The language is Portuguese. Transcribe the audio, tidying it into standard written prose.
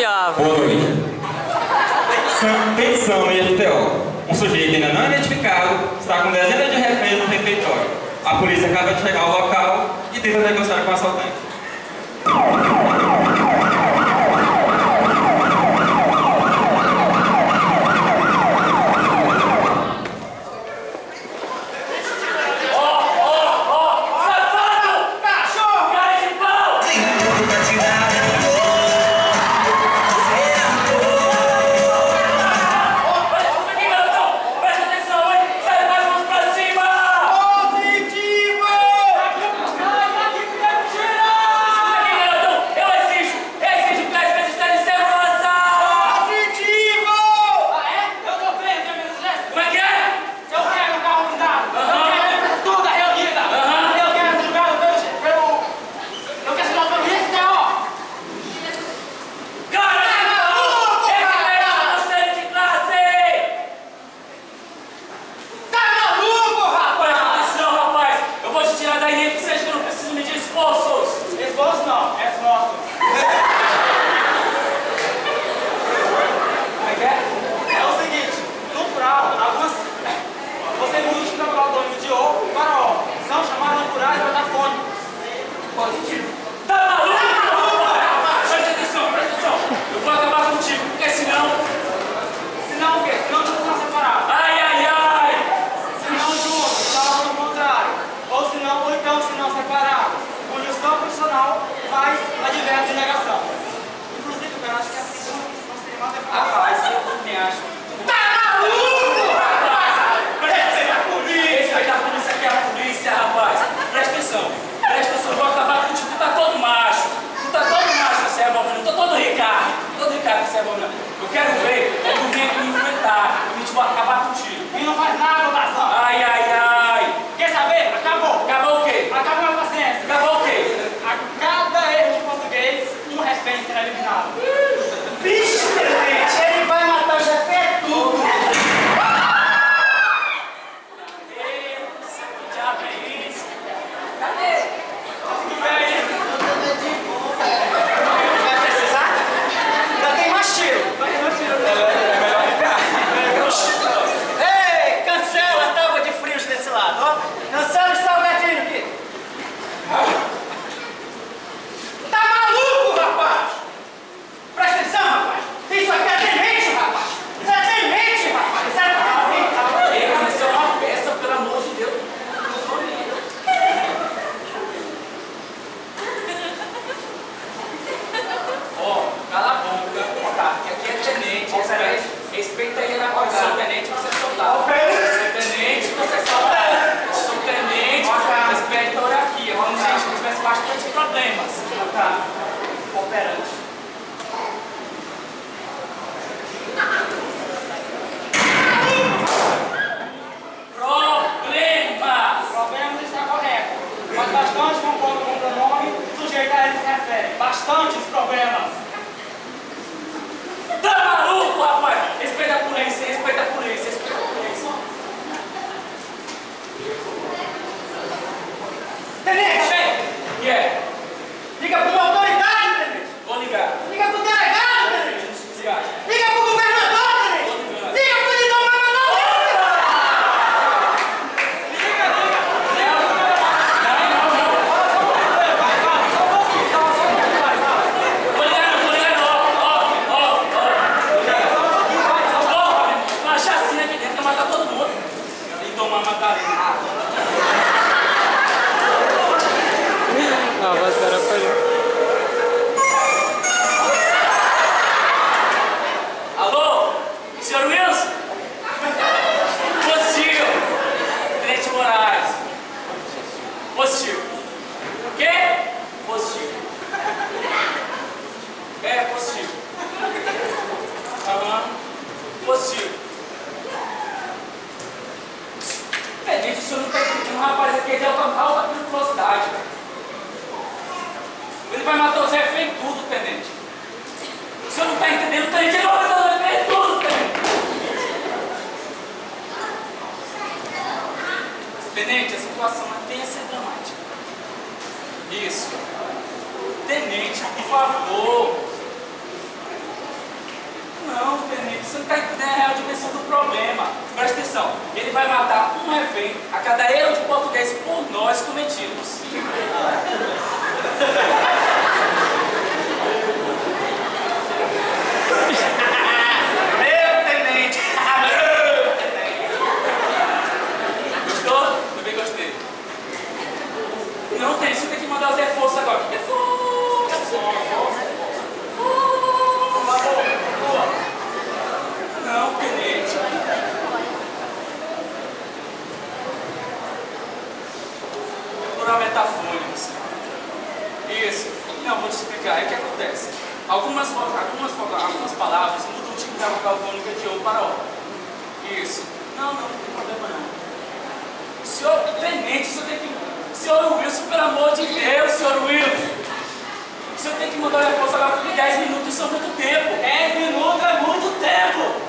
confiava. Boa noite. Petição no IFTO. Um sujeito ainda não identificado está com dezenas de reféns no refeitório. A polícia acaba de chegar ao local e tenta negociar com o assaltante. Respeita aí na condição. Sou tenente, você soltar. Sou tenente, você soltar. Sou tenente, respeita a hierarquia. Como se a gente tivesse bastante problemas. Tá. Operante. Problemas está correto. Mas bastante concordo com o pronome, sujeito a ele se refere. Bastantes problemas. Tá maluco, rapaz? Respeita a polícia, respeita a polícia, respeita a polícia. Tenente! Que é? Liga para uma autoridade, tenente! Vou ligar. Liga para o delegado, tenente! Liga para o governador, tenente! Liga para o governador! Ah, mas era foi. Alô? Senhor Wilson? Positivo. Tenente Moraes. Positivo. O quê? Positivo. É, positivo. Aham. Positivo. Tenente, o senhor não está entendendo, rapaz, aqui é de alta periculosidade. Ele vai matar os reféns tudo, tenente. O senhor não está entendendo, tenente? Ele vai matar os reféns tudo, tenente. Tenente, a situação é tensa e dramática. Isso. Tenente, por favor. Não, tenente, você não está entendendo a real dimensão do problema. Presta atenção, ele vai matar um refém a cada erro de português por nós cometidos. Meu tenente! Gostou? Também gostei. Não tem, você tem que mandar os reforços agora. Não, tenente. Plural metafônico. Isso. Não, vou te explicar. Aí o que acontece? Algumas palavras mudam o tipo da vogal tônica de ou para o. Isso. Não tem problema não. Senhor tenente, o senhor tem que... Senhor Wilson, pelo amor de Deus, senhor Wilson. O senhor tem que mandar o reforço agora porque 10 minutos são muito tempo. 10 minutos é muito tempo.